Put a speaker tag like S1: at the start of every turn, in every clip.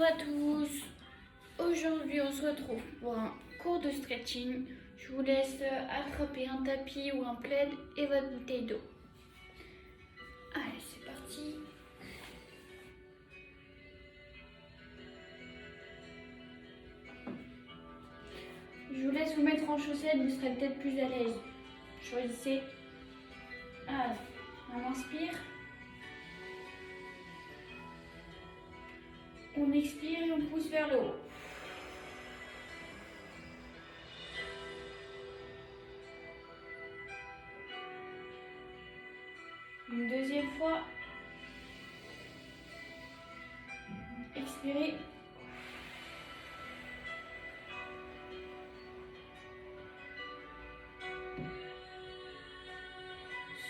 S1: à tous. Aujourd'hui, on se retrouve pour un cours de stretching. Je vous laisse attraper un tapis ou un plaid et votre bouteille d'eau. Allez, c'est parti. Je vous laisse vous mettre en chaussettes, vous serez peut-être plus à l'aise. Choisissez. Allez, on inspire. On expire et on pousse vers le haut. Une deuxième fois. Expirez.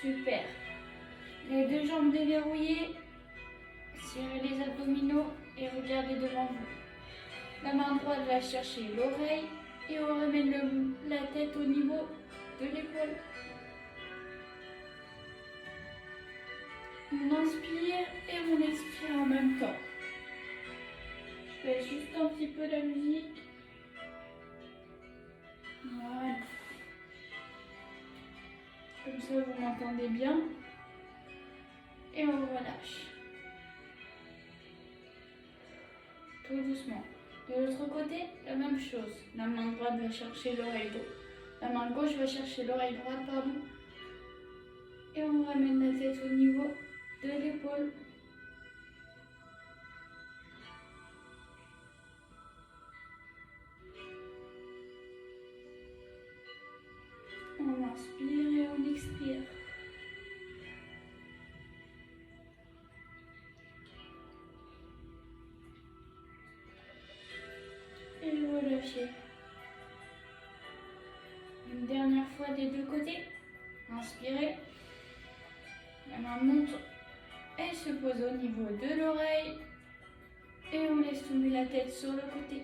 S1: Super. Les deux jambes déverrouillées. Serrez les abdominaux et regardez devant vous. La main droite va chercher l'oreille et on ramène la tête au niveau de l'épaule. On inspire et on expire en même temps. Je fais juste un petit peu la musique. Voilà. Comme ça, vous m'entendez bien. Et on relâche. Tout doucement. De l'autre côté, la même chose. La main droite va chercher l'oreille droite. La main gauche va chercher l'oreille droite, pardon. Et on ramène la tête au niveau de l'épaule. On inspire et on expire. Et relâchez. Une dernière fois des deux côtés. Inspirez. La main monte et se pose au niveau de l'oreille. Et on laisse tomber la tête sur le côté.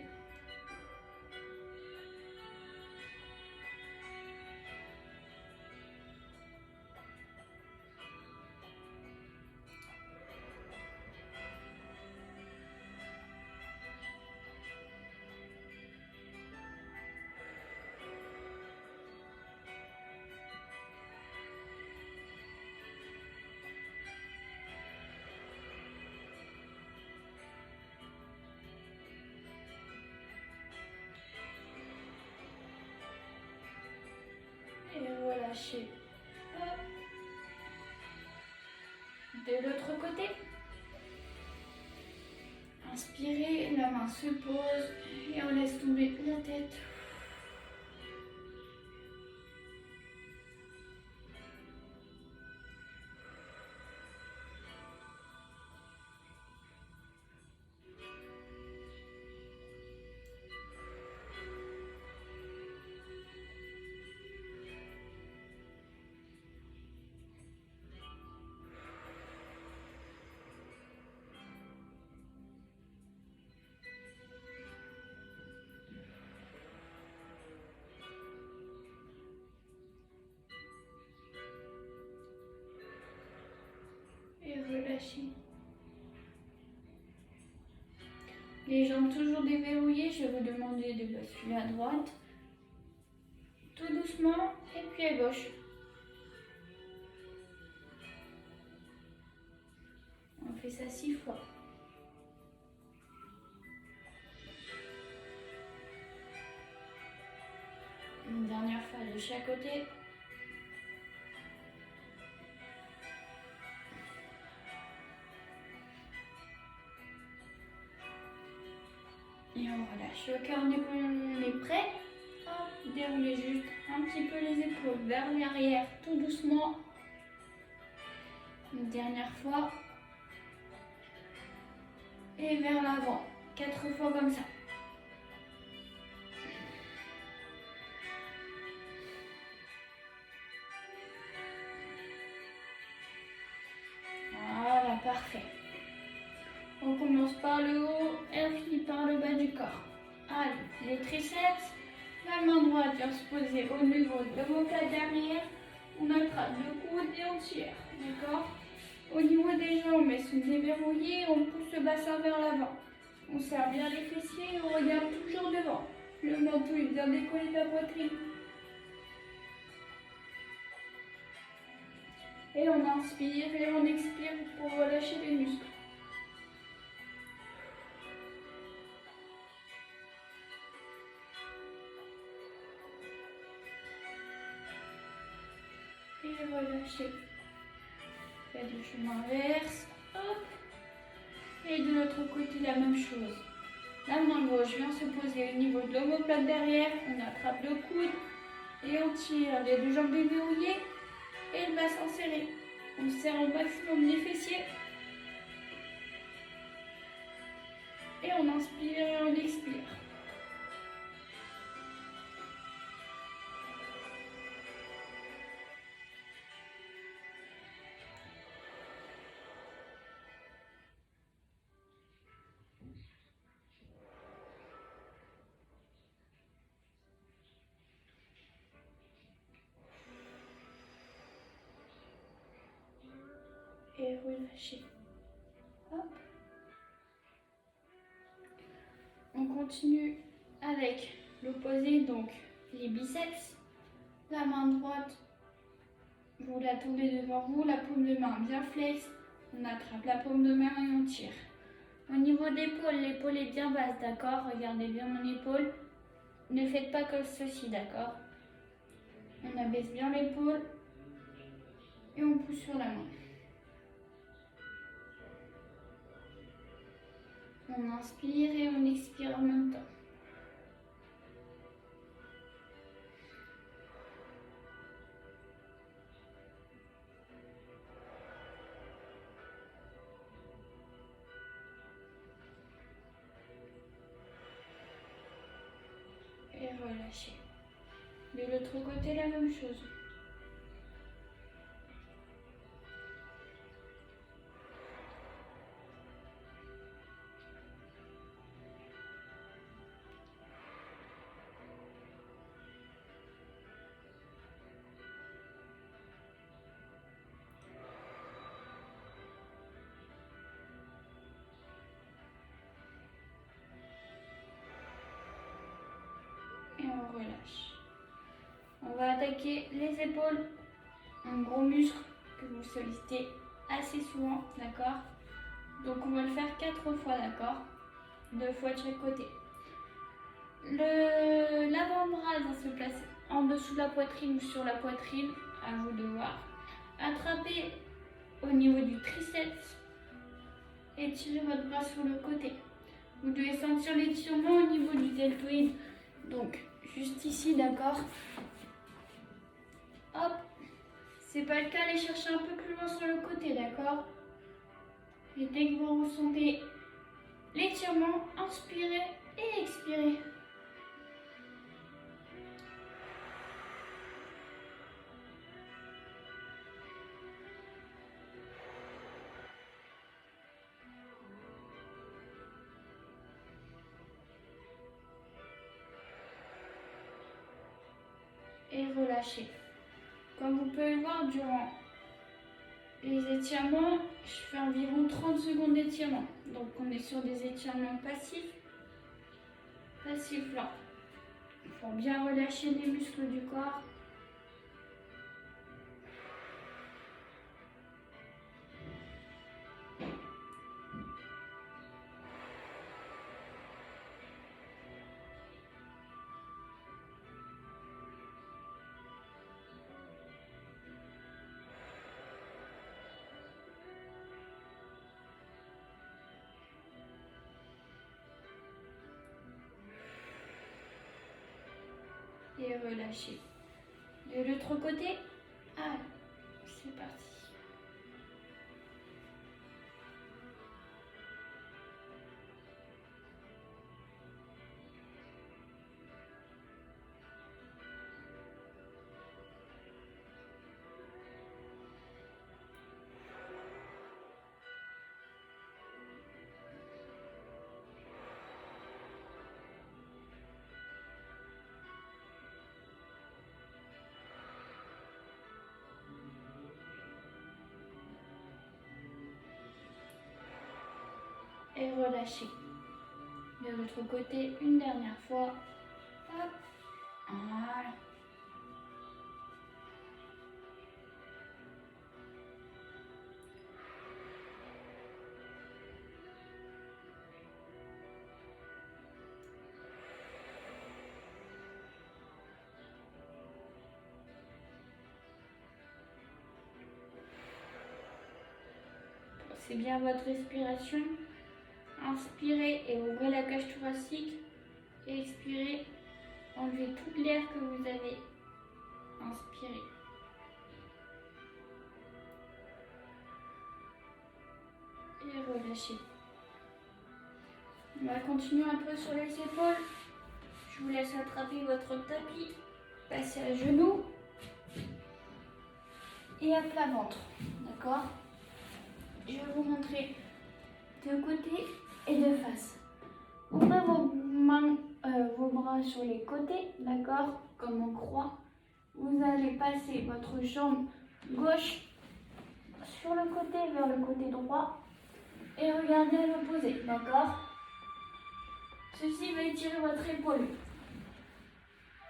S1: Et relâchez. Hop. De l'autre côté. Inspirez, la main se pose et on laisse tomber la tête. Et relâchez. Les jambes toujours déverrouillées, je vais vous demander de basculer à droite. Tout doucement et puis à gauche. On fait ça 6 fois. Une dernière fois de chaque côté. Et on relâche le cœur, on est prêt. Hop, déroulez juste un petit peu les épaules vers l'arrière, tout doucement. Une dernière fois. Et vers l'avant, 4 fois comme ça. Voilà, parfait. On commence par le haut et on finit par le bas du corps. Allez, les triceps, la main droite vient se poser au niveau de l'omoplate derrière. On attrape le coude et on tire, d'accord? Au niveau des jambes, elles sont déverrouillées, on pousse le bassin vers l'avant. On serre bien les fessiers et on regarde toujours devant. Le menton est bien décollé de la poitrine. Et on inspire et on expire pour relâcher les muscles. Et relâchez. Faites le chemin inverse. Hop. Et de l'autre côté, la même chose. La main gauche vient se poser au niveau de l'omoplate derrière. On attrape le coude et on tire les deux jambes déverrouillées et le bassin serré. On serre au maximum les fessiers. Et on inspire et on expire. Et relâchez. Hop. On continue avec l'opposé, donc les biceps. La main droite, vous la tournez devant vous, la paume de main bien flex. On attrape la paume de main et on tire. Au niveau de l'épaule, l'épaule est bien basse, d'accord? Regardez bien mon épaule. Ne faites pas comme ceci, d'accord? On abaisse bien l'épaule et on pousse sur la main. On inspire et on expire en même temps. Et relâchez. De l'autre côté, la même chose. Et on relâche. On va attaquer les épaules, un gros muscle que vous sollicitez assez souvent, d'accord? Donc on va le faire 4 fois, d'accord? 2 fois de chaque côté. L'avant-bras va se placer en dessous de la poitrine ou sur la poitrine, à vous de voir. Attrapez au niveau du triceps et tirez votre bras sur le côté. Vous devez sentir l'étirement au niveau du deltoïde. Donc, juste ici, d'accord? Hop. C'est pas le cas, allez chercher un peu plus loin sur le côté, d'accord? Et dès que vous ressentez l'étirement, inspirez et expirez. Et relâchez. Comme vous pouvez le voir, durant les étirements, je fais environ 30 secondes d'étirement. Donc on est sur des étirements passifs. Passifs là. Il faut bien relâcher les muscles du corps. Et relâchez. De l'autre côté, allez, c'est parti. Et relâchez. De l'autre côté, une dernière fois. Hop. Voilà. C'est bien votre respiration. Inspirez et ouvrez la cage thoracique. Et expirez. Enlevez toute l'air que vous avez inspiré. Et relâchez. On va continuer un peu sur les épaules. Je vous laisse attraper votre tapis. Passez à genoux. Et à plat ventre. D'accord? Je vais vous montrer de côté et de face. Ouvrez vos mains, vos bras sur les côtés, d'accord, comme en croix. Vous allez passer votre jambe gauche sur le côté vers le côté droit et regardez à l'opposé, d'accord. Ceci va étirer votre épaule.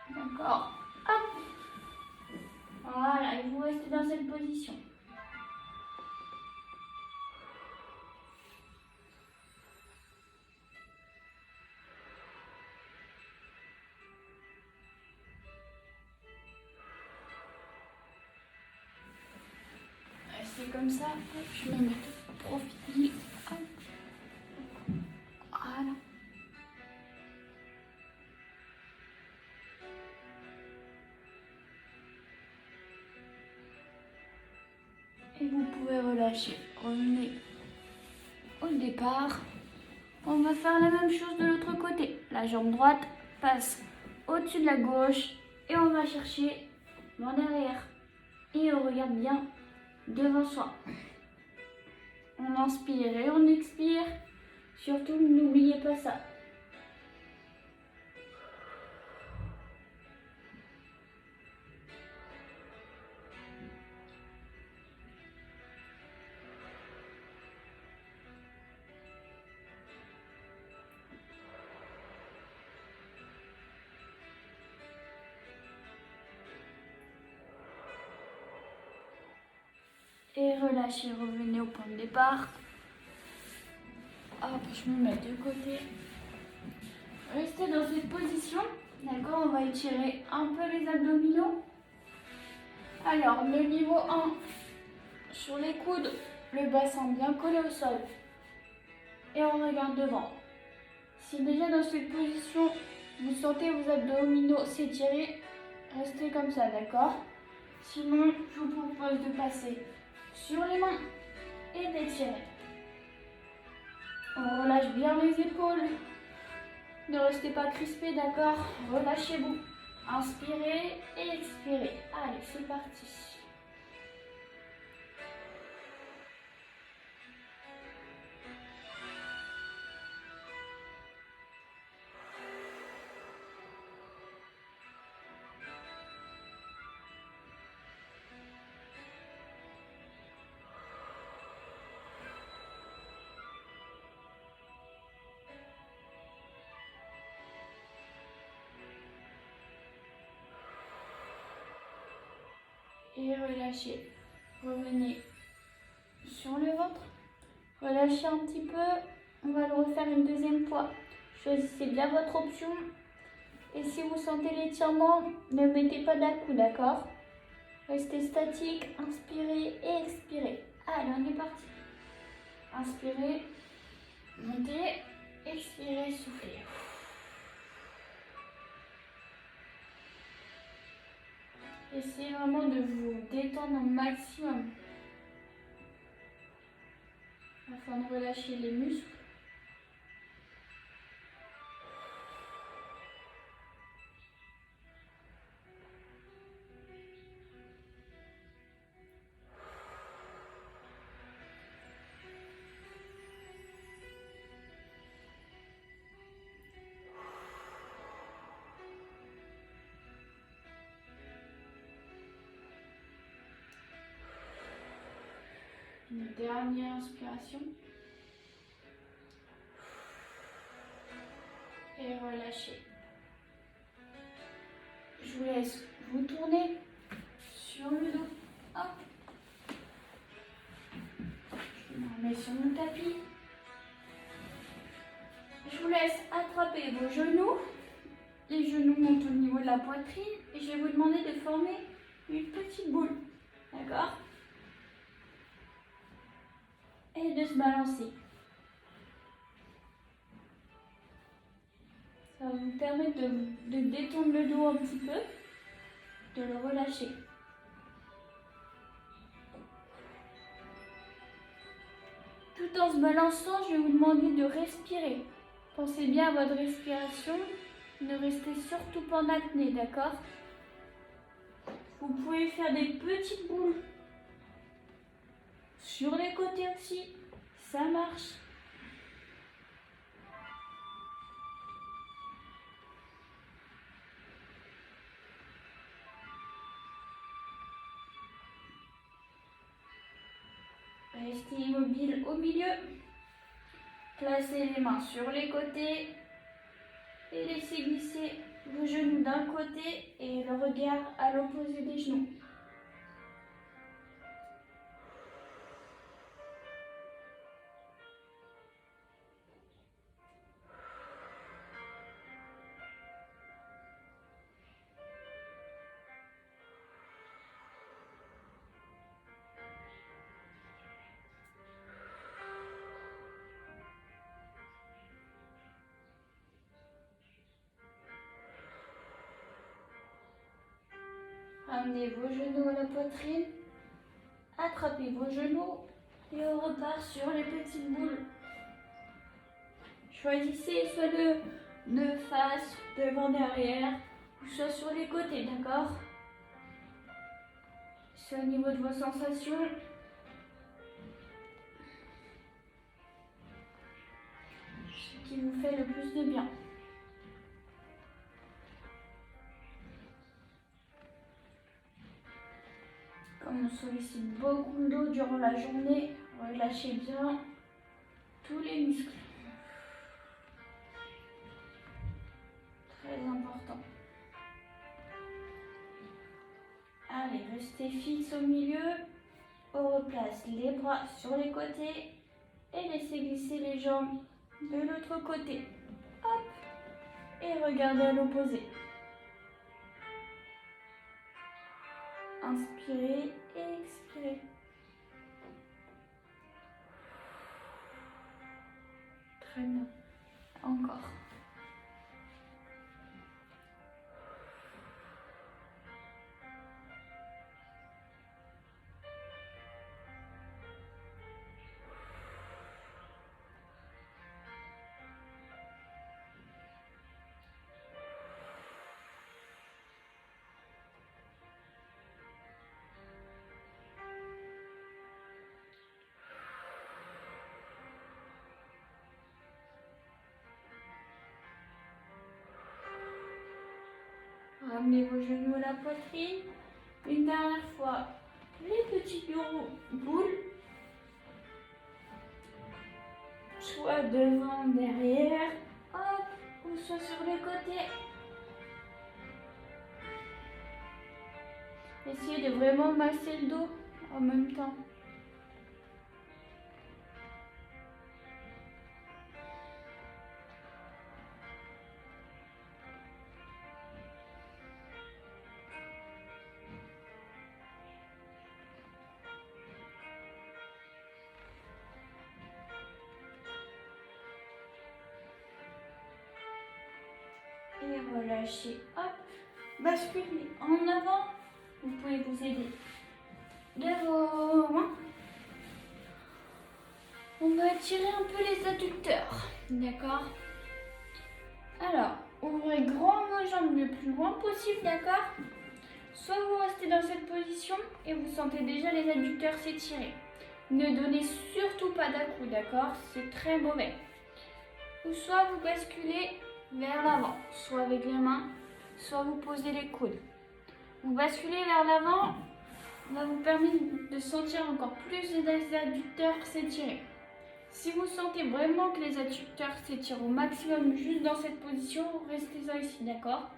S1: D'accord. Hop. Voilà, et vous restez dans cette position. C'est comme ça, je me mets de profil. Voilà. Et vous pouvez relâcher. Revenez au départ. On va faire la même chose de l'autre côté. La jambe droite passe au-dessus de la gauche et on va chercher en arrière. Et on regarde bien devant soi. On inspire et on expire. Surtout, n'oubliez pas ça. Et relâchez, revenez au point de départ. Hop, je me mets de côté. Restez dans cette position. D'accord, on va étirer un peu les abdominaux. Alors, le niveau 1, sur les coudes, le bassin bien collé au sol. Et on regarde devant. Si déjà dans cette position, vous sentez vos abdominaux s'étirer, restez comme ça, d'accord? Sinon, je vous propose de passer sur les mains et d'étirer. On relâche bien les épaules. Ne restez pas crispés, d'accord? Relâchez-vous. Inspirez et expirez. Allez, c'est parti. Et relâchez. Revenez sur le ventre. Relâchez un petit peu. On va le refaire une deuxième fois. Choisissez bien votre option. Et si vous sentez l'étirement, ne mettez pas d'à-coups, d'accord? Restez statique, inspirez et expirez. Allez, on est parti. Inspirez, montez, expirez, soufflez. Essayez vraiment de vous détendre au maximum afin de relâcher les muscles. Une dernière inspiration. et relâchez. Je vous laisse vous tourner sur le dos. Hop. Je me remets sur mon tapis. Je vous laisse attraper vos genoux. Les genoux montent au niveau de la poitrine et je vais vous demander de former une petite boule. D'accord? Et de se balancer. Ça va vous permettre de détendre le dos un petit peu, de le relâcher. Tout en se balançant, je vais vous demander de respirer. Pensez bien à votre respiration. Ne restez surtout pas en apnée, d'accord? Vous pouvez faire des petites boules sur les côtés aussi. Ça marche. Restez immobile au milieu. Placez les mains sur les côtés et laissez glisser vos genoux d'un côté et le regard à l'opposé des genoux. Ramenez vos genoux à la poitrine, attrapez vos genoux et on repart sur les petites boules. Choisissez soit de face, devant, derrière, ou soit sur les côtés, d'accord? C'est au niveau de vos sensations. Ce qui vous fait le plus de bien. Comme on sollicite beaucoup d'eau durant la journée, relâchez bien tous les muscles. Très important. Allez, restez fixe au milieu. On replace les bras sur les côtés et laissez glisser les jambes de l'autre côté. Hop. Et regardez à l'opposé. Inspirez et expirez. Très bien. Encore. Ramenez vos genoux à la poitrine. Une dernière fois, les petites boules. Soit devant, derrière, hop, ou soit sur les côtés. Essayez de vraiment masser le dos en même temps. Et relâchez, hop, basculez en avant. Vous pouvez vous aider de vos mains. On va étirer un peu les adducteurs, d'accord? Alors, ouvrez grand vos jambes le plus loin possible, d'accord? Soit vous restez dans cette position et vous sentez déjà les adducteurs s'étirer. Ne donnez surtout pas d'à-coups, d'accord? C'est très mauvais. Ou soit vous basculez vers l'avant, soit avec les mains, soit vous posez les coudes. Vous basculez vers l'avant, ça va vous permettre de sentir encore plus les adducteurs s'étirer. Si vous sentez vraiment que les adducteurs s'étirent au maximum juste dans cette position, restez-en ici, d'accord?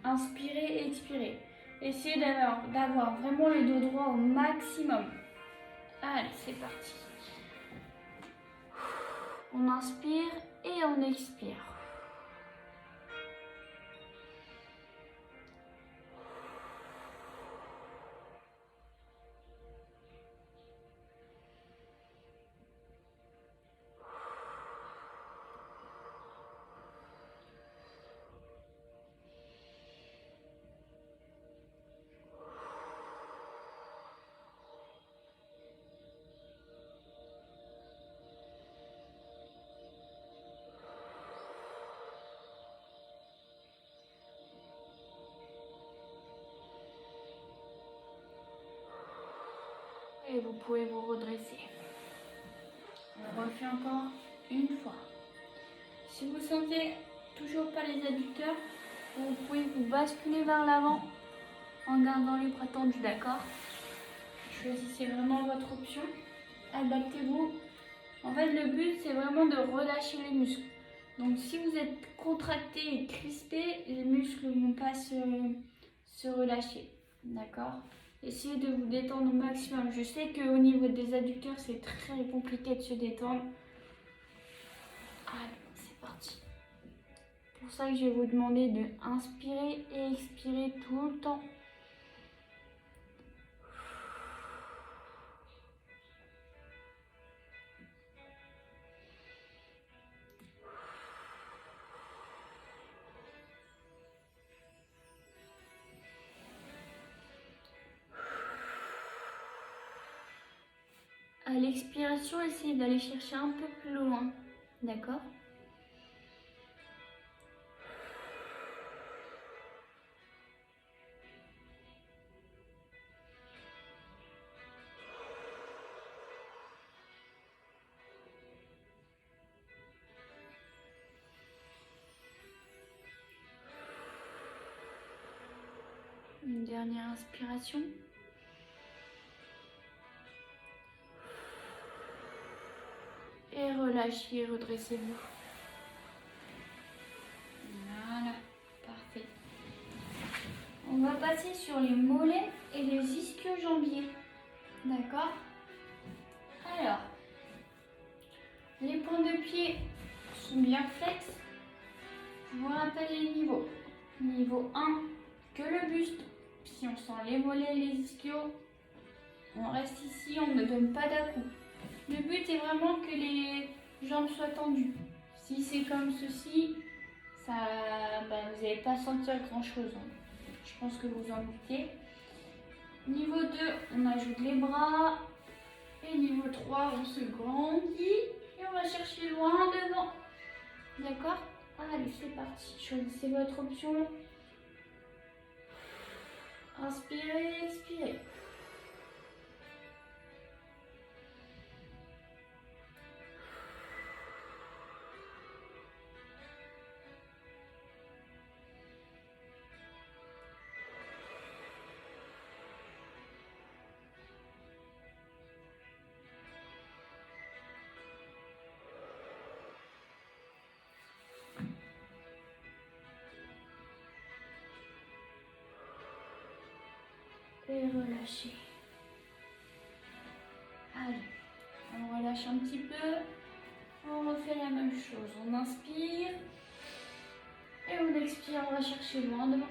S1: Inspirez et expirez. Essayez d'avoir vraiment le dos droit au maximum. Allez, c'est parti. On inspire et on expire. Et vous pouvez vous redresser. On refait encore une fois. Si vous sentez toujours pas les adducteurs, vous pouvez vous basculer vers l'avant en gardant les bras tendus, d'accord? Choisissez vraiment votre option. Adaptez-vous. En fait, le but, c'est vraiment de relâcher les muscles. Donc, si vous êtes contracté et crispé, les muscles ne vont pas se relâcher, d'accord? Essayez de vous détendre au maximum. Je sais qu'au niveau des adducteurs, c'est très compliqué de se détendre. Allez, c'est parti. C'est pour ça que je vais vous demander de inspirer et expirer tout le temps. À l'expiration, essayez d'aller chercher un peu plus loin, d'accord? Une dernière inspiration. Et relâchez, redressez-vous. Voilà, parfait. On va passer sur les mollets et les ischio-jambiers. D'accord? Alors, les points de pied sont bien flex. Je vous rappelle les niveaux. Niveau 1, que le buste. Si on sent les mollets et les ischios, on reste ici, on ne donne pas d'à-coups. Le but est vraiment que les jambes soient tendues. Si c'est comme ceci, vous n'allez pas sentir grand chose. Je pense que vous en doutez. Niveau 2, on ajoute les bras. Et niveau 3, on se grandit. Et on va chercher loin devant. D'accord? Allez, c'est parti. Choisissez votre option. Inspirez, expirez. Et relâchez. Allez, on relâche un petit peu. On refait la même chose. On inspire. Et on expire, on va chercher loin devant.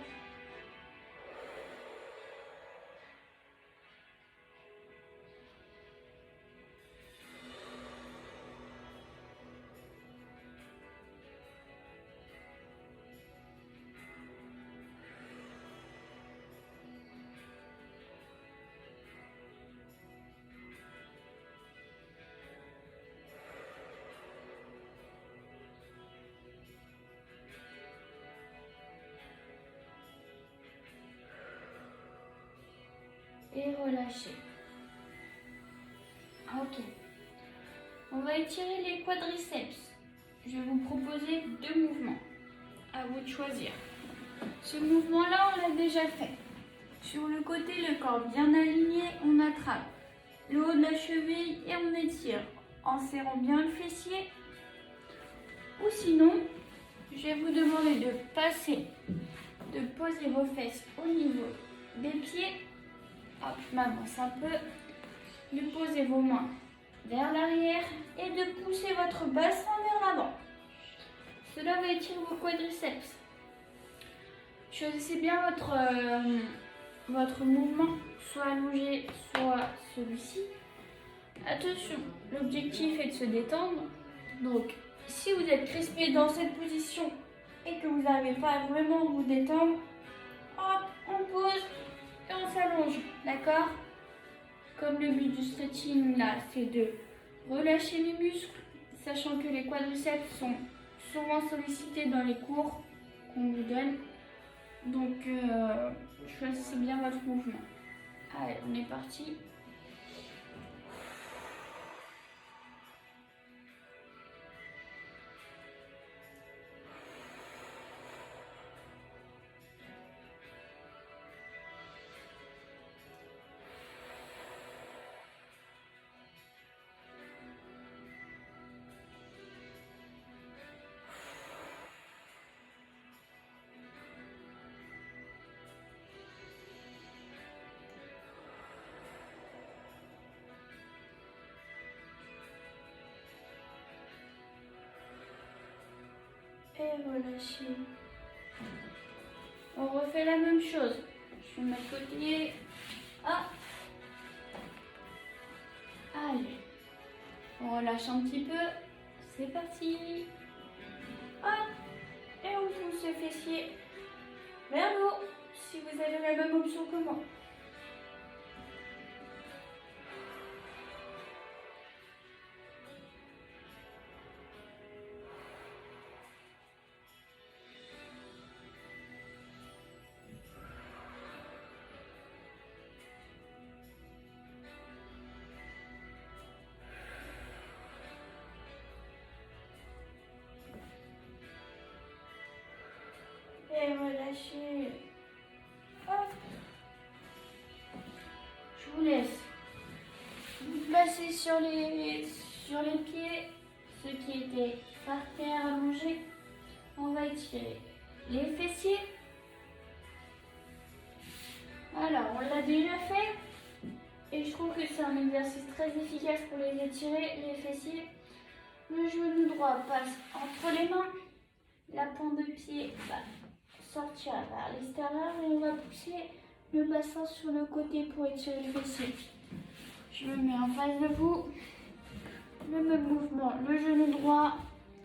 S1: Et relâchez. Ok. On va étirer les quadriceps. Je vais vous proposer 2 mouvements. À vous de choisir. Ce mouvement-là, on l'a déjà fait. Sur le côté, le corps bien aligné, on attrape le haut de la cheville et on étire. en serrant bien le fessier. Ou sinon, je vais vous demander de poser vos fesses au niveau des pieds. Hop, je m'avance un peu. De poser vos mains vers l'arrière et de pousser votre bassin vers l'avant. Cela va étirer vos quadriceps. Choisissez bien votre mouvement, soit allongé, soit celui-ci. Attention, l'objectif est de se détendre. Donc, si vous êtes crispé dans cette position et que vous n'arrivez pas à vraiment vous détendre, hop, on pose et on s'allonge, d'accord? Comme le but du stretching là, c'est de relâcher les muscles, sachant que les quadriceps sont souvent sollicités dans les cours qu'on vous donne. Donc, choisissez bien votre mouvement. Allez, on est parti. Et relâchez. On refait la même chose. Je vais mettre côté. Ah. Allez. On relâche un petit peu. C'est parti. Hop. Et on pousse le fessier vers le haut. Si vous avez la même option que moi. Et relâchez. Hop. Je vous laisse vous placer sur les pieds, ceux qui étaient par terre allongés. On va étirer les fessiers. Alors, on l'a déjà fait. Et je trouve que c'est un exercice très efficace pour les étirer, les fessiers. Le genou droit passe entre les mains. La pointe de pied va sortir vers l'extérieur et on va pousser le bassin sur le côté pour étirer le fessier. Je me mets en face de vous. Le même mouvement, le genou droit,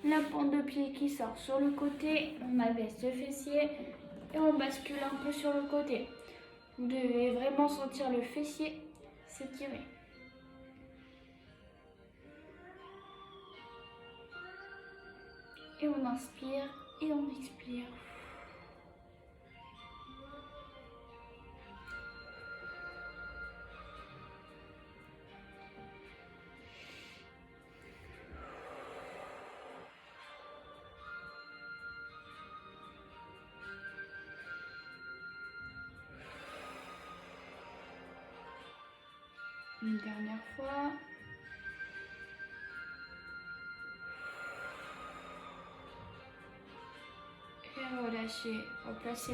S1: la pointe de pied qui sort sur le côté. On abaisse le fessier et on bascule un peu sur le côté. Vous devez vraiment sentir le fessier s'étirer. Et on inspire et on expire. Une dernière fois. Et relâchez. Replacez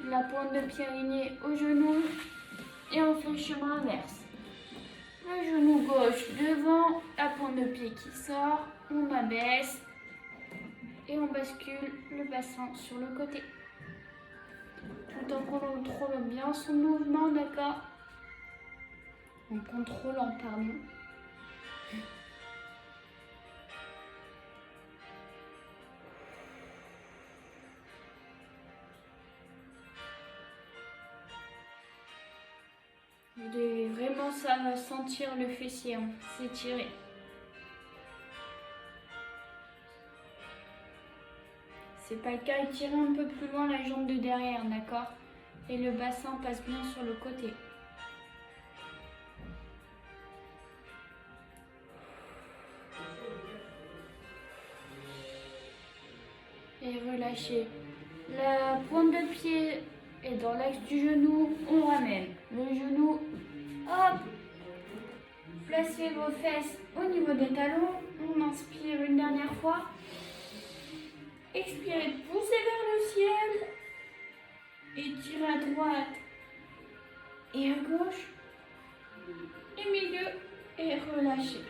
S1: la pointe de pied alignée au genou. Et on fait le chemin inverse. Le genou gauche devant, la pointe de pied qui sort. On abaisse. Et on bascule le bassin sur le côté. Tout en contrôlant bien son mouvement, d'accord? En contrôlant, pardon. Vous devez vraiment sentir le fessier s'étirer. C'est pas le cas, étirez un peu plus loin la jambe de derrière, d'accord? Et le bassin passe bien sur le côté. Et relâchez. La pointe de pied est dans l'axe du genou, on ramène le genou, hop, Placez vos fesses au niveau des talons. On inspire une dernière fois. Expirez, poussez vers le ciel. Étirez à droite et à gauche. Et milieu et relâchez.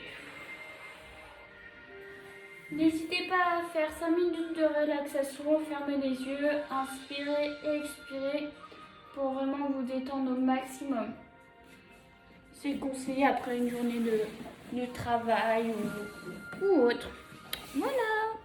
S1: N'hésitez pas à faire 5 minutes de relaxation. Fermez les yeux, inspirez et expirez pour vraiment vous détendre au maximum. C'est conseillé après une journée de travail ou autre. Voilà.